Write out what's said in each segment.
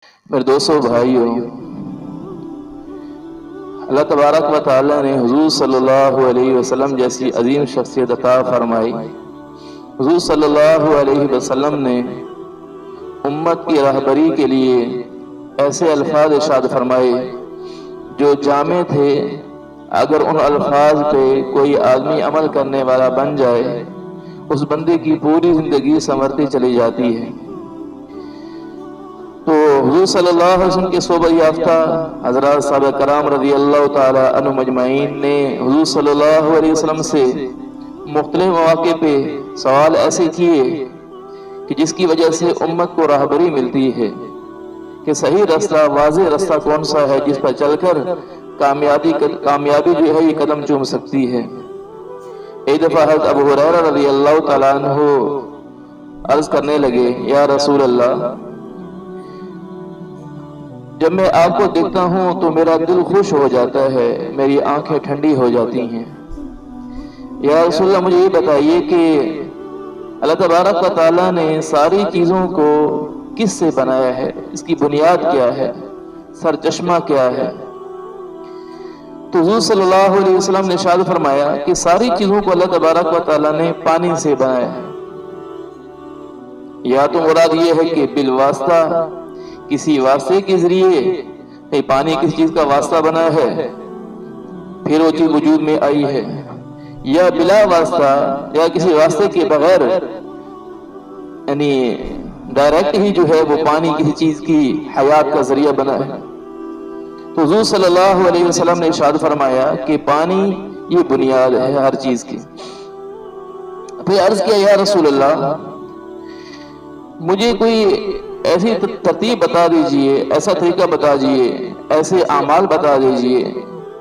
میرے دوستو بھائیو، اللہ تبارک و تعالی نے حضور صلی اللہ علیہ وسلم جیسی عظیم شخصیت عطا فرمائی۔ حضور صلی اللہ علیہ وسلم نے امت کی رہبری کے لیے ایسے الفاظ ارشاد فرمائے جو جامع تھے۔ اگر ان الفاظ پہ کوئی آدمی عمل کرنے والا بن جائے، اس بندے کی پوری زندگی سنورتی چلی جاتی ہے۔ تو حضور صلی اللہ علیہ وسلم کے صحبت یافتہ حضرات صحابہ کرام رضی اللہ تعالی عنہم اجمعین نے حضور صلی اللہ علیہ وسلم سے مختلف مواقع پہ سوال ایسے کیے کہ جس کی وجہ سے امت کو راہبری ملتی ہے کہ صحیح رستہ، واضح رستہ کون سا ہے جس پر چل کر کامیابی جو ہے یہ قدم چوم سکتی ہے۔ ایک دفعہ حضرت ابو ہریرہ رضی اللہ تعالیٰ عنہ عرض کرنے لگے، یا رسول اللہ، جب میں آپ کو دیکھتا ہوں تو میرا دل خوش ہو جاتا ہے، میری آنکھیں ٹھنڈی ہو جاتی ہیں۔ یا رسول اللہ، مجھے یہ بتائیے کہ اللہ تبارک و تعالیٰ نے ساری چیزوں کو کس سے بنایا ہے؟ اس کی بنیاد کیا ہے؟ سرچشمہ کیا ہے؟ تو حضور صلی اللہ علیہ وسلم نے ارشاد فرمایا کہ ساری چیزوں کو اللہ تبارک و تعالیٰ نے پانی سے بنایا ہے۔ یا تو مراد یہ ہے کہ بالواسطہ، کسی واسطے کے ذریعے پانی کسی چیز کا واسطہ بنا ہے پھر وہ چیز وجود میں آئی ہے، یا بلا واسطہ یا کسی واسطے کے بغیر، یعنی ڈائریکٹ ہی جو ہے وہ پانی کسی چیز کی حیات کا ذریعہ بنا ہے۔ تو حضور صلی اللہ علیہ وسلم نے ارشاد فرمایا کہ پانی یہ بنیاد ہے ہر چیز کی۔ پھر عرض کیا، یا رسول اللہ، مجھے کوئی ایسی ترتیب بتا دیجئے، ایسا طریقہ بتا دیجئے، ایسے اعمال بتا دیجئے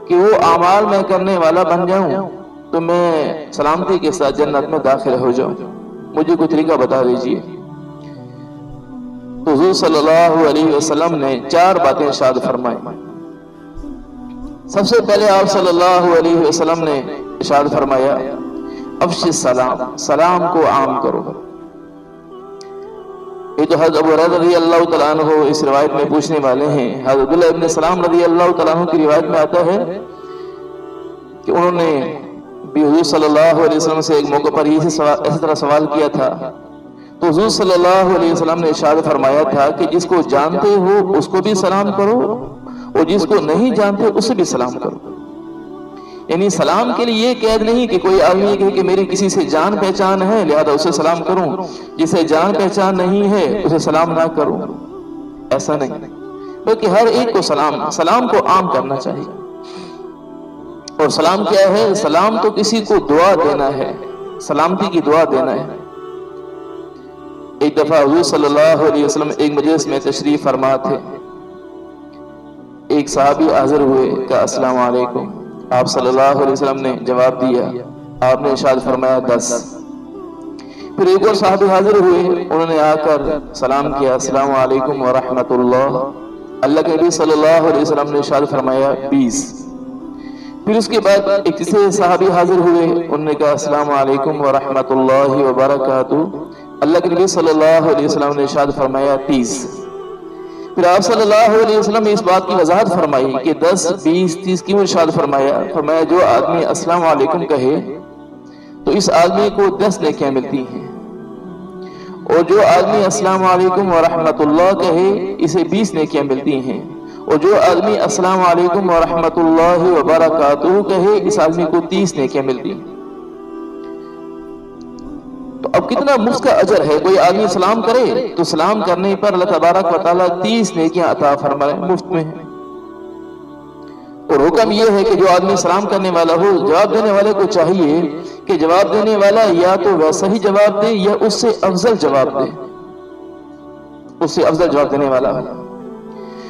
کہ وہ اعمال میں کرنے والا بن جاؤں تو میں سلامتی کے ساتھ جنت میں داخل ہو جاؤں، مجھے کوئی طریقہ بتا دیجئے۔ تو حضور صلی اللہ علیہ وسلم نے 4 باتیں ارشاد فرمائیں۔ سب سے پہلے آپ صلی اللہ علیہ وسلم نے ارشاد فرمایا، افش السلام، سلام کو عام کرو۔ یہ تو حضرت ابو ہریرہ رضی اللہ تعالیٰ عنہ اس روایت میں پوچھنے والے ہیں۔ حضرت عبداللہ ابن سلام رضی اللہ تعالیٰ عنہ کی روایت میں آتا ہے کہ انہوں نے بھی حضور صلی اللہ علیہ وسلم سے ایک موقع پر اسی طرح سوال کیا تھا۔ تو حضور صلی اللہ علیہ وسلم نے ارشاد فرمایا تھا کہ جس کو جانتے ہو اس کو بھی سلام کرو اور جس کو نہیں جانتے اسے بھی سلام کرو۔ یعنی سلام کے لیے یہ قید نہیں کہ کوئی آدمی کہے کہ میری کسی سے جان پہچان ہے لہذا اسے سلام کروں، جسے جان پہچان نہیں ہے اسے سلام نہ کروں، ایسا نہیں، بلکہ ہر ایک کو سلام کو عام کرنا چاہیے۔ اور سلام کیا ہے؟ سلام تو کسی کو دعا دینا ہے، سلامتی کی دعا دینا ہے۔ ایک دفعہ حضور صلی اللہ علیہ وسلم ایک مجلس میں تشریف فرما تھے، ایک صحابی حاضر ہوئے، کہا السلام علیکم۔ آپ صلی اللہ علیہ وسلم نے جواب دیا، آپ نے ارشاد فرمایا 10۔ پھر ایک اور صحابی حاضر ہوئے، انہوں نے آ کر سلام کیا، السلام علیکم ورحمۃ اللہ۔ اللہ کے نبی صلی اللہ علیہ وسلم نے ارشاد فرمایا 20۔ پھر اس کے بعد ایک تیسرے صحابی حاضر ہوئے، انہوں نے کہا السلام علیکم ورحمۃ اللہ وبرکاتہ۔ اللہ کے نبی صلی اللہ علیہ وسلم نے ارشاد فرمایا 30۔ پھر آپ صلی اللہ علیہ وسلم نے اس بات کی وضاحت فرمائی کہ 10، 20، 30 کیوں ارشاد فرمایا جو آدمی السلام علیکم کہے تو اس آدمی کو 10 نیکیاں ملتی ہیں، اور جو آدمی السلام علیکم ورحمۃ اللہ کہے اسے 20 نیکیاں ملتی ہیں، اور جو آدمی السلام علیکم ورحمۃ اللہ وبرکاتہ کہے اس آدمی کو 30 نیکیاں ملتی ہیں۔ تو اب کتنا مفت کا اجر ہے، کوئی آدمی سلام کرے تو سلام کرنے پر اللہ تبارک و تعالیٰ 30 نیکیاں عطا فرمائے، مفت میں ہے۔ اور حکم یہ ہے کہ جو آدمی سلام کرنے والا ہو، جواب دینے والے کو چاہیے کہ جواب دینے والا یا تو ویسا ہی جواب دے یا اس سے افضل جواب دے، اس سے افضل جواب دینے والا ہو۔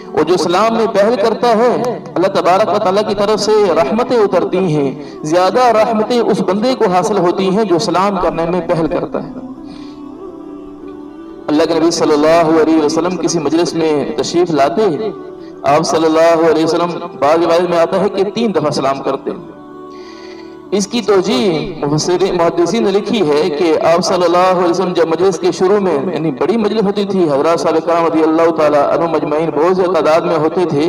اور جو سلام میں پہل کرتا ہے اللہ تبارک و تعالیٰ کی طرف سے رحمتیں اترتی ہیں، زیادہ رحمتیں اس بندے کو حاصل ہوتی ہیں جو سلام کرنے میں پہل کرتا ہے۔ اللہ کے نبی صلی اللہ علیہ وسلم کسی مجلس میں تشریف لاتے، آپ صلی اللہ علیہ وسلم بعض روایت میں آتا ہے کہ 3 دفعہ سلام کرتے، اس کی توجیہ محدثین نے لکھی ہے کہ آپ صلی اللہ علیہ وسلم جب مجلس کے شروع میں، یعنی بڑی مجلس ہوتی تھی، حضرات صحابہ کرام رضی اللہ تعالیٰ عنہم مجمعین بہت زیادہ تعداد میں ہوتے تھے،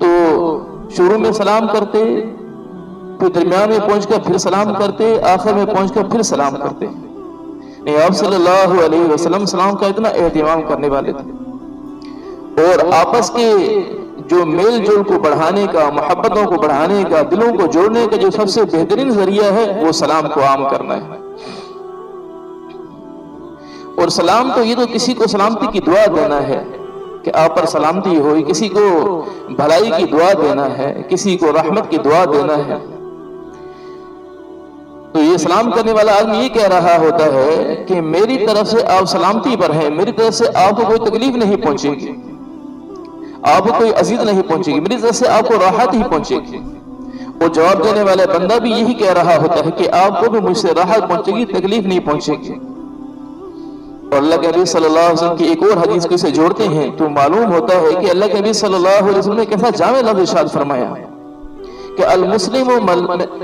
تو شروع میں سلام کرتے، پھر درمیان میں پہنچ کر پھر سلام کرتے، آخر میں پہنچ کر پھر سلام کرتے. آپ صلی اللہ علیہ وسلم سلام کا اتنا اہتمام کرنے والے تھے، اور آپس کے جو میل جول کو بڑھانے کا، محبتوں کو بڑھانے کا، دلوں کو جوڑنے کا جو سب سے بہترین ذریعہ ہے وہ سلام کو عام کرنا ہے. اور سلام تو یہ تو کسی کو سلامتی کی دعا دینا ہے کہ آپ پر سلامتی ہوئی، کسی کو بھلائی کی دعا دینا ہے، کسی کو رحمت کی دعا دینا ہے. تو یہ سلام کرنے والا آدمی یہ کہہ رہا ہوتا ہے کہ میری طرف سے آپ سلامتی پر ہیں، میری طرف سے آپ کو کوئی تکلیف نہیں پہنچے گی، آپ کو کوئی اذیت نہیں پہنچے گی، میری طرف سے آپ کو راحت ہی پہنچے گی. اور جواب دینے والے بندہ بھی یہی کہہ رہا ہوتا ہے کہ آپ کو بھی مجھ سے راحت پہنچے گی، تکلیف نہیں پہنچے گی. اور اللہ کے نبی صلی اللہ علیہ وسلم کی ایک اور حدیث کو اسے جوڑتے ہیں تو معلوم ہوتا ہے کہ اللہ کے نبی صلی اللہ علیہ وسلم نے کیسا جامع لفظ ارشاد فرمایا کہ المسلم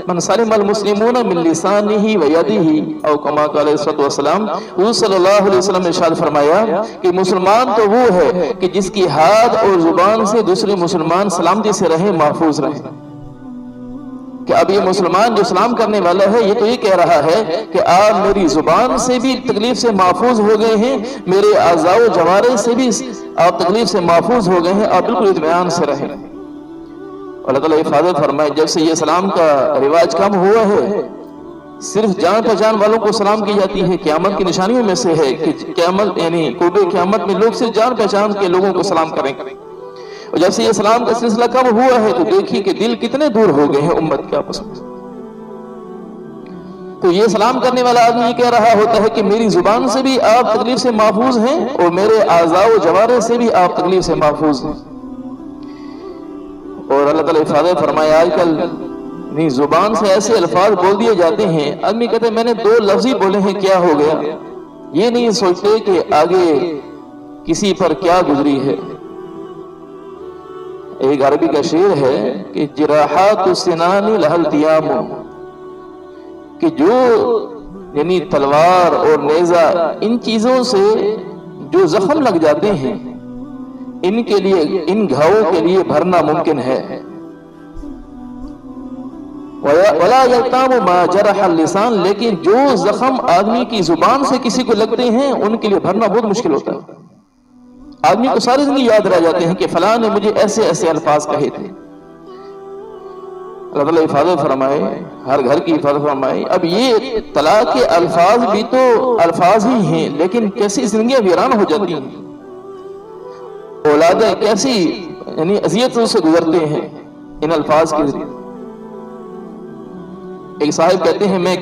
من سلم المسلمون من لسانه ويده، او کما قال علیہ السلام. حضور صلی اللہ علیہ وسلم نے ارشاد فرمایا کہ مسلمان تو وہ ہے کہ جس کی ہاتھ اور زبان سے دوسرے مسلمان سلامتی سے رہیں، محفوظ رہیں. کہ اب یہ مسلمان جو سلام کرنے والا ہے یہ تو یہ کہہ رہا ہے کہ آپ میری زبان سے بھی تکلیف سے محفوظ ہو گئے ہیں، میرے اعضاء و جوارح سے بھی آپ تکلیف سے محفوظ ہو گئے ہیں، آپ بالکل اطمینان سے رہیں. اللہ تعالیٰ حفاظت فرمائے. جب سے یہ سلام کا رواج کم ہوا ہے، صرف جان پہچان والوں کو سلام کی جاتی ہے. قیامت کی نشانیوں میں سے ہے کہ قیامت یعنی قرب قیامت میں لوگ صرف جان پہچان کے لوگوں کو سلام کریں. اور جب سے یہ سلام کا سلسلہ کم ہوا ہے تو دیکھیے کہ دل کتنے دور ہو گئے ہیں امت کے آپس میں. تو یہ سلام کرنے والا آدمی یہ کہہ رہا ہوتا ہے کہ میری زبان سے بھی آپ تکلیف سے محفوظ ہیں اور میرے اعضاء و جوارح سے بھی آپ تکلیف سے محفوظ ہیں. اور اللہ تعالیٰ حفاظت فرمائے. آج کل زبان سے ایسے الفاظ بول دیے جاتے ہیں، آدمی کہتے ہیں میں نے 2 لفظ ہی بولے ہیں، کیا ہو گیا؟ یہ نہیں سوچتے کہ آگے کسی پر کیا گزری ہے. ایک عربی کا شعر ہے کہ جراحات السنان لها التیام، کہ جو یعنی تلوار اور نیزہ ان چیزوں سے جو زخم لگ جاتے ہیں ان کے لیے، ان گھاؤں کے لیے بھرنا ممکن ہے. وَلَا يَلْتَامُ مَا جَرَحَ اللِّسَانِ، لیکن جو زخم آدمی کی زبان سے کسی کو لگتے ہیں ان کے لیے بھرنا بہت مشکل ہوتا ہے. آدمی کو ساری زندگی یاد رہ جاتے ہیں کہ فلاں نے مجھے ایسے ایسے الفاظ کہے تھے. اللہ تعالیٰ حفاظت فرمائے، ہر گھر کی حفاظت فرمائے. اب یہ طلاق کے الفاظ بھی تو الفاظ ہی ہیں، لیکن کیسی زندگیاں ویران ہو جاتی ہیں، اولادیں کیسی یعنی اذیتوں سے گزرتے ہیں ان الفاظ کے ذریعے. ایک صاحب کہتے ہیں میں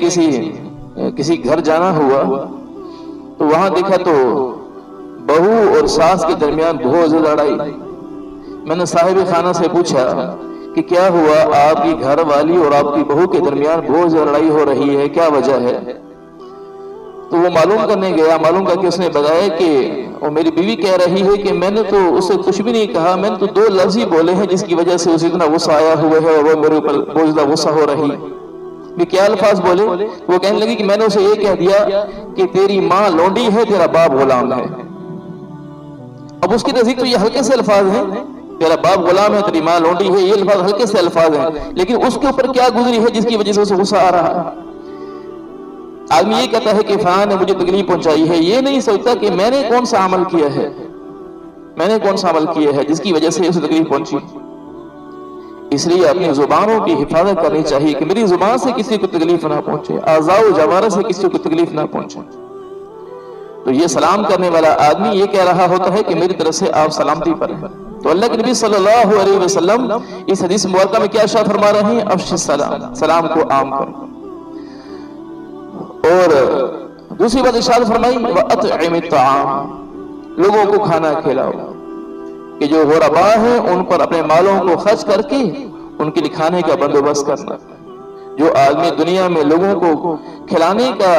کسی گھر جانا ہوا تو وہاں دیکھا تو بہو اور ساس کے درمیان بہت زیادہ لڑائی. میں نے صاحب خانہ سے پوچھا کہ کیا ہوا، آپ کی گھر والی اور آپ کی بہو کے درمیان بہت زیادہ لڑائی ہو رہی ہے، کیا وجہ ہے؟ تو وہ معلوم کرنے گیا. معلوم کر کے اس نے بتایا کہ وہ میری بیوی کہہ رہی ہے کہ میں نے تو اسے کچھ بھی نہیں کہا، میں نے تو 2 لفظ ہی بولے ہیں جس کی وجہ سے اسے اتنا غصہ آیا ہوا ہے اور وہ میرے اوپر بہت زیادہ غصہ ہو رہی. کیا الفاظ بولے؟ وہ کہنے لگی کہ میں نے اسے یہ کہہ دیا کہ تیری ماں لونڈی ہے، تیرا باپ غلام ہے. اب اس کی نزدیک تو یہ ہلکے سے الفاظ ہیں، تیرا باپ غلام ہے، تیری ماں لونڈی ہے، یہ الفاظ ہلکے سے الفاظ ہیں، لیکن اس کے اوپر کیا گزری ہے جس کی وجہ سے اسے غصہ آ رہا ہے. آدمی یہ کہتا ہے کہ فلاں نے مجھے تکلیف پہنچائی ہے، یہ نہیں سوچتا کہ میں نے کون سا عمل کیا ہے، میں نے کون سا عمل کیا ہے جس کی وجہ سے اسے تکلیف پہنچی. اس لیے اپنی زبانوں کی حفاظت کرنی چاہیے کہ میری زبان سے کسی کو تکلیف نہ پہنچے، اعضاء و جوارح سے کسی کو تکلیف نہ پہنچے. تو یہ سلام کرنے والا آدمی یہ کہہ رہا ہوتا ہے کہ میری طرف سے آپ سلامتی پر ہیں. تو اللہ کے نبی صلی اللہ علیہ وسلم اس حدیث مبارکہ میں کیا ارشاد فرما رہے ہیں؟ افش السلام، سلام کو عام کرو. اور دوسری بات ارشاد فرمائی وَأَطْعِمِ الطَّعَامَ، لوگوں کو کھانا کھلاؤ. کہ جو غربا ہیں ان پر اپنے مالوں کو خرچ کر کے ان کے لیے کھانے کا بندوبست کرنا. جو آدمی دنیا میں لوگوں کو کھلانے کا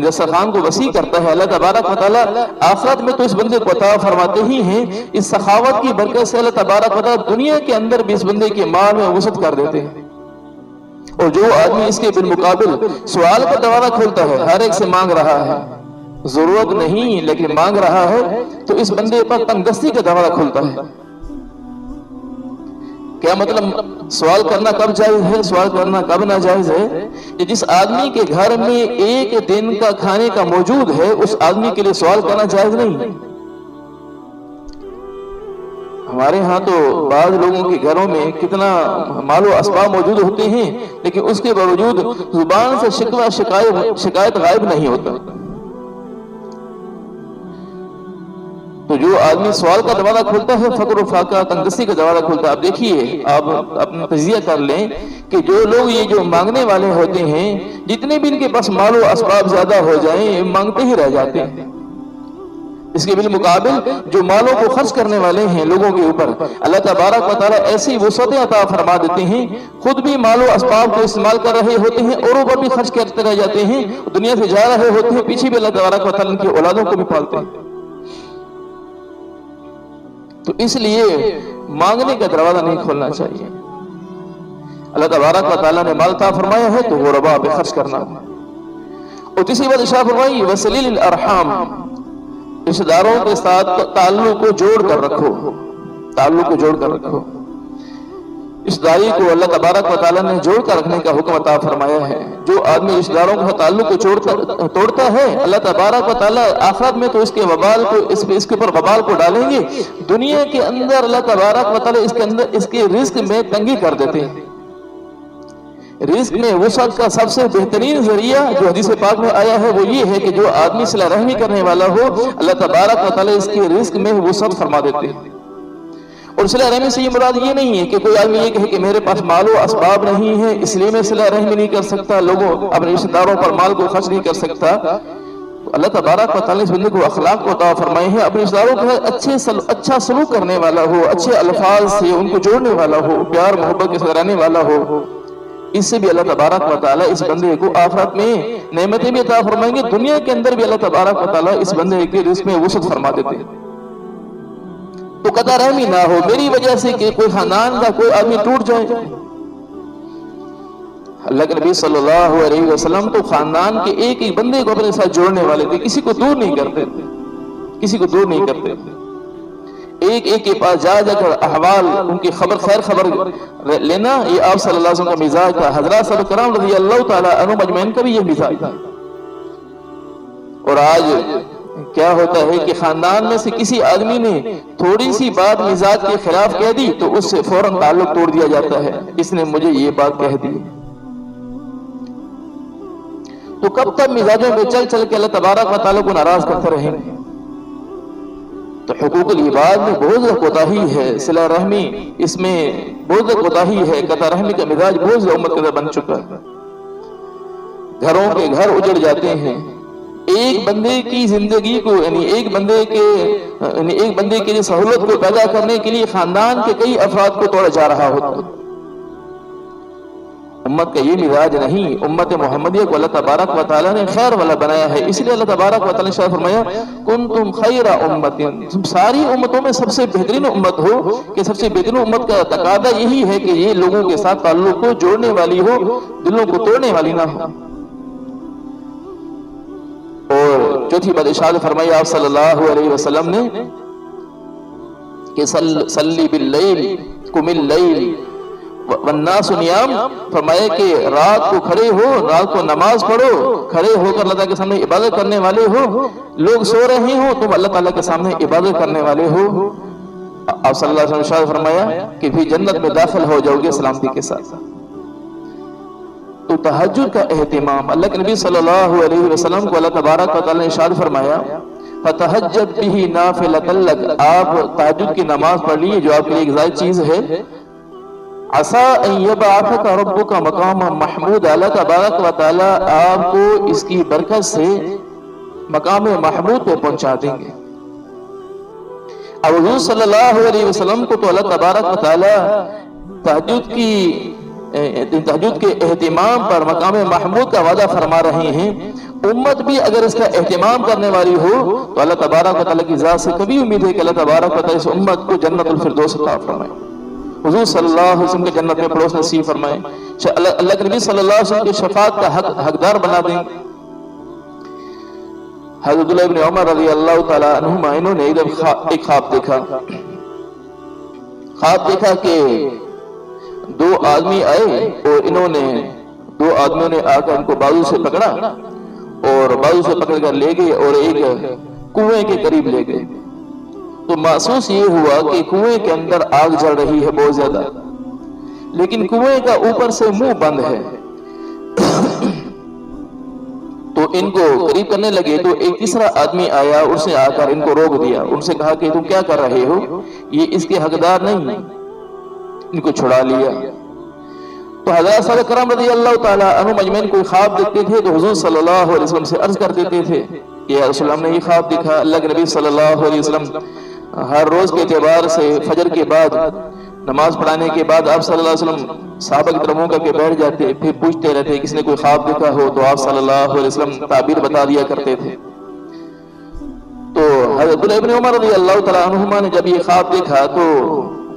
دسترخوان کو وسیع کرتا ہے، اللہ تبارک و تعالیٰ آخرت میں تو اس بندے کو عطا فرماتے ہی ہیں. اس سخاوت کی برکت سے اللہ تبارک و تعالیٰ دنیا کے اندر بھی اس بندے کے مال میں وسعت کر دیتے ہیں. اور جو آدمی اس کے بالمقابل سوال کا دروازہ کھولتا ہے، ہر ایک سے مانگ رہا ہے، ضرورت نہیں لیکن مانگ رہا ہے، تو اس بندے پر تنگ دستی کا دروازہ کھولتا ہے۔ کیا مطلب سوال کرنا کب جائز ہے، سوال کرنا کب ناجائز ہے؟ کہ جس آدمی کے گھر میں ایک دن کا کھانے کا موجود ہے، اس آدمی کے لیے سوال کرنا جائز نہیں۔ ہمارے ہاں تو بعض لوگوں کے گھروں میں کتنا مال و اسباب موجود ہوتے ہیں، لیکن اس کے باوجود زبان سے شکوہ شکایت غائب نہیں ہوتا۔ تو جو آدمی سوال کا دروازہ کھولتا ہے، فقر و فاقہ تنگ دستی کا دروازہ کھولتا ہے۔ آپ دیکھیے، آپ اپنا تجزیہ کر لیں کہ جو لوگ یہ جو مانگنے والے ہوتے ہیں، جتنے بھی ان کے پاس مال و اسباب زیادہ ہو جائیں، مانگتے ہی رہ جاتے ہیں۔ اس کے بالمقابل جو مالوں کو خرچ کرنے والے ہیں لوگوں کے اوپر، اللہ تبارک و تعالیٰ ایسی وسعتیں عطا فرما دیتے ہیں، خود بھی مال و اسباب کو استعمال کر رہے ہوتے ہیں، اوروں پر بھی خرچ کرتے رہ جاتے ہیں، دنیا سے جا رہے ہوتے ہیں، پیچھے بھی اللہ تبارک و تعالیٰ ان کی اولادوں کو بھی پالتے ہیں۔ تو اس لیے مانگنے کا دروازہ نہیں کھولنا چاہیے۔ اللہ تبارک و تعالیٰ نے مال عطا فرمایا ہے تو وہ ربا پہ خرچ کرنا ہے۔ اور تیسری بات ارشاد فرمائی، وَصِلِ الْأَرْحَامِ، رشتہ داروں کے ساتھ تعلق کو جوڑ کر رکھو، تعلق کو جوڑ کر رکھو۔ رشتہ داری کو اللہ تبارک و تعالیٰ نے جوڑ کر رکھنے کا حکم عطا فرمایا ہے۔ جو آدمی رشتہ داروں کے تعلق کو توڑتا ہے، اللہ تبارک و تعالیٰ آخرت میں تو اس کے وبال کو اس کے اوپر وبال کو ڈالیں گے، دنیا کے اندر اللہ تبارک و تعالیٰ اس کے رزق میں تنگی کر دیتے ہیں۔ رزق میں وسعت کا سب سے بہترین ذریعہ جو حدیث پاک میں آیا ہے وہ یہ ہے کہ جو آدمی صلہ رحمی کرنے والا ہو، اللہ تبارک و تعالیٰ اس کے رزق میں وسعت فرما دیتے ہیں۔ اور صلہ رحمی سے یہ مراد یہ نہیں ہے کہ کوئی آدمی یہ کہے کہ میرے پاس مال و اسباب نہیں ہے اس لیے میں صلہ رحمی نہیں کر سکتا، لوگوں اپنے رشتہ داروں پر مال کو خرچ نہیں کر سکتا۔ تو اللہ تبارک و تعالیٰ اس بندے کو اخلاق کو عطا فرمائے ہیں، اپنے رشتہ داروں کے ساتھ اچھا سلوک کرنے والا ہو، اچھے الفاظ سے ان کو جوڑنے والا ہو، پیار محبت کے ساتھ رہنے والا ہو۔ اس سے بھی اللہ تبارک و تعالیٰ اس بندے کو آخرت میں نعمتیں بھی عطا فرمائیں گے، دنیا کے اندر بھی اللہ تبارک و تعالیٰ اس بندے کے رزق میں وسعت فرما دیتے ہیں۔ تو قطع رحمی نہ ہو، میری وجہ سے کہ کوئی خاندان کا کوئی آدمی ٹوٹ جائے۔ اللہ کے نبی صلی اللہ علیہ وسلم تو خاندان کے ایک ایک بندے کو اپنے ساتھ جوڑنے والے تھے، کسی کو دور نہیں کرتے، کسی کو دور نہیں کرتے۔ ایک ایک کے پاس جا جا کر احوال ان کی خیر خبر لینا، یہ آپ صلی اللہ علیہ وسلم کا مزاج تھا۔ حضرات صلی کرام رضی اللہ تعالیٰ عنہ مجمعین کا بھی یہ مزاج تھا۔ اور آج کیا ہوتا ہے کہ خاندان میں سے کسی آدمی نے تھوڑی سی بات مزاج کے خلاف کہہ دی تو اس سے فوراً تعلق توڑ دیا جاتا ہے، اس نے مجھے یہ بات کہہ دی۔ تو کب تک مزاجوں پہ چل چل کے اللہ تبارک و تعالیٰ کو ناراض کرتے رہیں گے؟ تو حقوق العباد میں بہت زیادہ کوتاہی ہے، صلہ رحمی اس میں بہت زیادہ کوتاہی ہے، قطع رحمی کا مزاج بہت زیادہ امت کے اندر بن چکا ہے۔ گھروں کے گھر اجڑ جاتے ہیں، ایک بندے کی زندگی کو یعنی ایک بندے کے سہولت کو پیدا کرنے کے لیے خاندان کے کئی افراد کو توڑا جا رہا ہوتا ہے۔ امت کا یہ مزاج نہیں، امت محمدیہ کو اللہ تبارک و تعالیٰ نے خیر والا بنایا ہے، اس لیے اللہ تبارک و تعالیٰ نے شاید فرمایا کنتم خیر امت، تم ساری امتوں میں سب سے بہترین امت ہو، کہ سب سے بہترین امت کا تقاضا یہی ہے کہ یہ لوگوں کے ساتھ تعلق کو جوڑنے والی ہو، دلوں کو توڑنے والی نہ ہو۔ اور چوتھی بات ارشاد فرمائی آپ صلی اللہ علیہ وسلم نے کہ صلی باللیل قم اللیل والناس نیام، فرمایا کہ رات کو کھڑے ہو، رات کو نماز پڑھو، کھڑے ہو کر اللہ تعالیٰ کے سامنے عبادت کرنے والے ہو، لوگ سو رہے ہو تم اللہ تعالیٰ کے سامنے عبادت کرنے والے ہو۔ آپ صلی اللہ علیہ وسلم نے فرمایا کہ بھی جنت میں داخل ہو جاؤ گے سلامتی کے ساتھ۔ تو تہجد کا اہتمام، اللہ کے نبی صلی اللہ علیہ وسلم کو اللہ تبارک و تعالیٰ نے ارشاد فرمایا فَتَهَجَّدْ بِهِ نَافِلَةً لَكَ، آپ تہجد کی نماز پڑھ لیے جو آپ کے لیے ایک زائد چیز ہے۔ عَسَىٰ أَن يَبْعَثَكَ رَبُّكَ مَقَامًا مَحْمُودًا، اللہ تبارک و تعالیٰ آپ کو اس کی برکت سے مقام محمود پہ پہنچا دیں گے۔ اب حضور صلی اللہ علیہ وسلم کو تو اللہ تبارک و تعالیٰ تہجد کے اہتمام پر مقام محمود کا وعدہ فرما رہے ہیں۔ امت بھی اگر اس کا اہتمام کرنے والی ہو تو اللہ تبارک و تعالیٰ کی ذات سے کبھی امید ہے کہ اللہ تبارک و تعالیٰ اس امت کو جنت الفردوس عطا فرمائے۔ حضور صلی اللہ علیہ وسلم کے جنت میں پڑوس نصیب فرمائے، اللہ کے نبی صلی اللہ علیہ وسلم کی شفاعت کا حقدار بنا دیں۔ حضرت عبداللہ ابن عمر رضی اللہ تعالیٰ عنہما انہوں نے ایک خواب دیکھا کہ دو آدمی آئے اور دو آدمیوں نے آ کر ان کو بازو سے پکڑا اور بازو سے پکڑ کر لے گئے اور ایک کنویں کے قریب لے گئے۔ تو محسوس یہ ہوا کہ کنویں کے اندر آگ جل رہی ہے بہت زیادہ، لیکن کنویں کا اوپر سے منہ بند ہے۔ تو ان کو قریب کرنے لگے تو ایک تیسرا آدمی آیا، اس نے آ کر ان کو روک دیا، ان سے کہا کہ تم کیا کر رہے ہو، یہ اس کے حقدار نہیں، ان کو چھڑا لیا۔ تو حضرات صحابہ کرام رضی اللہ تعالیٰ عنہ مجمعین کوئی خواب دیکھتے تھے تو حضور صلی اللہ علیہ وسلم سے عرض کر دیتے تھے کہ یا رسول اللہ ہم نے یہ خواب دیکھا۔ اللہ کے نبی صلی اللہ علیہ وسلم ہر روز کے اعتبار سے فجر کے بعد نماز پڑھانے کے بعد آپ صلی اللہ علیہ وسلم صحابہ کی طرف منہ کر کے بیٹھ جاتے، پھر پوچھتے رہتے کسی نے کوئی خواب دیکھا ہو تو آپ صلی اللہ علیہ وسلم تعبیر بتا دیا کرتے تھے۔ تو حضرت عبداللہ ابن عمر رضی اللہ تعالیٰ عنہما نے جب یہ خواب دیکھا تو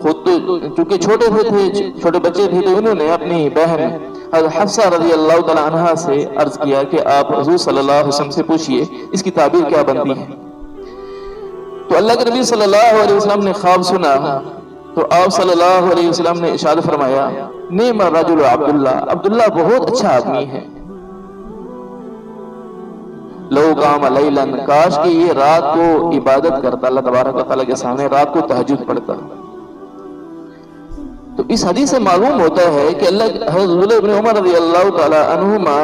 خود تو چونکہ چھوٹے بچے تھے تو انہوں نے اپنی بہن حضرت حفصہ رضی اللہ تعالیٰ عنہا سے عرض کیا کہ آپ حضور صلی اللہ علیہ وسلم سے پوچھئے اس کی تعبیر کیا بنتی ہے۔ تو اللہ کے نبی صلی اللہ علیہ وسلم نے خواب سنا تو آپ صلی اللہ علیہ وسلم نے ارشاد فرمایا نعم الرجل عبداللہ بہت اچھا آدمی ہے، لو قام لیلا، کاش کہ یہ رات کو عبادت کرتا، اللہ تبارک و تعالیٰ کے سامنے رات کو تہجد پڑھتا۔ تو اس حدیث سے معلوم ہوتا ہے کہ حضرت ابن عمر رضی اللہ تعالیٰ عنہما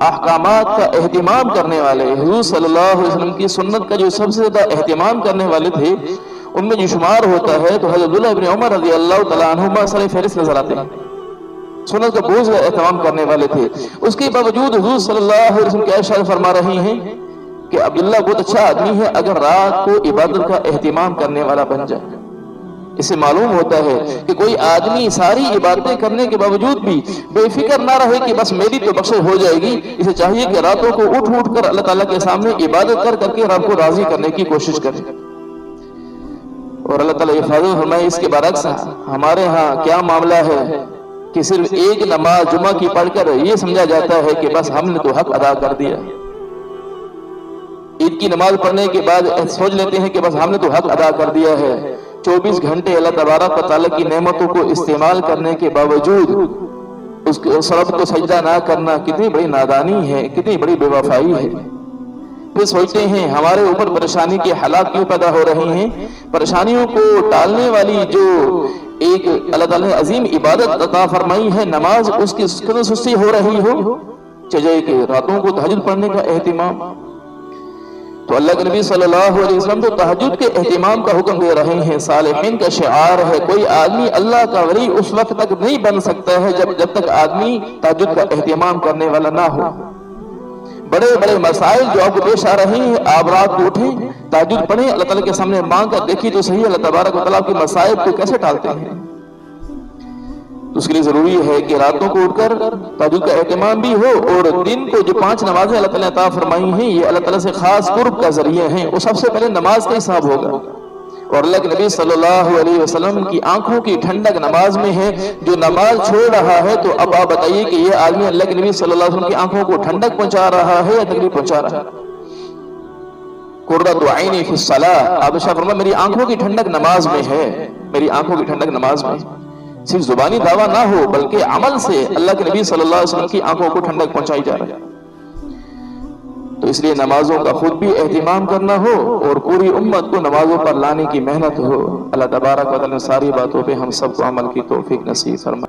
احکامات کا اہتمام کرنے والے، حضور صلی اللہ علیہ وسلم کی سنت کا جو سب سے زیادہ اہتمام کرنے والے تھے، ان میں جو شمار ہوتا ہے تو حضرت ابن عمر رضی اللہ تعالیٰ عنہما سر فہرست نظر آتے ہیں، سنت کا بہت زیادہ اہتمام کرنے والے تھے۔ اس کے باوجود حضور صلی اللہ علیہ وسلم کیا ارشاد فرما رہے ہیں کہ عبداللہ بہت اچھا آدمی ہے اگر رات کو عبادت کا اہتمام کرنے والا بن جائے۔ اس سے معلوم ہوتا ہے کہ کوئی آدمی ساری عبادتیں کرنے کے باوجود بھی بے فکر نہ رہے کہ بس میری تو بخشش ہو جائے گی، اسے چاہیے کہ راتوں کو اٹھ کر اللہ تعالیٰ کے سامنے عبادت کر کے رب کو راضی کرنے کی کوشش کرے۔ اور اللہ تعالیٰ حفاظت فرمائے۔ اس کے برعکس ہمارے ہاں کیا معاملہ ہے کہ صرف ایک نماز جمعہ کی پڑھ کر یہ سمجھا جاتا ہے کہ بس ہم نے تو حق ادا کر دیا۔ عید کی نماز پڑھنے کے بعد سوچ لیتے ہیں کہ بس ہم نے تو حق ادا کر دیا ہے۔ 24 گھنٹے اللہ تبارک و تعالیٰ کی نعمتوں کو استعمال کرنے کے باوجود اس رب کو سجدہ نہ کرنا کتنی بڑی نادانی ہے، کتنی بڑی بے وفائی ہے۔ پھر سوچتے ہیں ہمارے اوپر پریشانی کے حالات کیوں پیدا ہو رہے ہیں۔ پریشانیوں کو ٹالنے والی جو ایک اللہ تعالیٰ نے عظیم عبادت عطا فرمائی ہے نماز، اس کی سستی ہو رہی ہو، چاہے کہ راتوں کو تہجد پڑھنے کا اہتمام۔ تو اللہ کے نبی صلی اللہ علیہ وسلم تو تہجد کے اہتمام کا حکم دے رہے ہیں۔ صالحین کا شعار ہے کوئی آدمی اللہ کا ولی اس وقت تک نہیں بن سکتا ہے جب تک آدمی تہجد کا اہتمام کرنے والا نہ ہو۔ بڑے بڑے مسائل جو آپ کو پیش آ رہے ہیں، آپ رات کو اٹھیں، تہجد پڑھیں، اللہ تعالیٰ کے سامنے مانگ کر دیکھیں تو صحیح اللہ تبارک و تعالیٰ کی مسائل کو کیسے ٹالتے ہیں۔ تو اس کے لیے ضروری ہے کہ راتوں کو اٹھ کر تہجد کا اہتمام بھی ہو، اور دن کو جو 5 نمازیں اللہ تعالیٰ نے عطا فرمائی ہیں یہ اللہ تعالیٰ سے خاص قرب کا ذریعہ ہیں، وہ سب سے پہلے نماز کا حساب ہوگا۔ اور اللہ کے نبی صلی اللہ علیہ وسلم کی آنکھوں کی ٹھنڈک نماز میں ہے۔ جو نماز چھوڑ رہا ہے تو اب آپ بتائیے کہ یہ آدمی اللہ کے نبی صلی اللہ علیہ وسلم کی آنکھوں کو ٹھنڈک پہنچا رہا ہے یا تکلیف پہنچا رہا ہے؟ قرۃ عینی فی الصلاۃ، آپ ارشاد فرمائیں میری آنکھوں کی ٹھنڈک نماز میں ہے، میری آنکھوں کی ٹھنڈک نماز میں۔ صرف زبانی دعویٰ نہ ہو بلکہ عمل سے اللہ کے نبی صلی اللہ علیہ وسلم کی آنکھوں کو ٹھنڈک پہنچائی جا رہی ہے۔ تو اس لیے نمازوں کا خود بھی اہتمام کرنا ہو اور پوری امت کو نمازوں پر لانے کی محنت ہو۔ اللہ تبارک و تعالیٰ ساری باتوں پہ ہم سب کو عمل کی توفیق نصیب فرمائے۔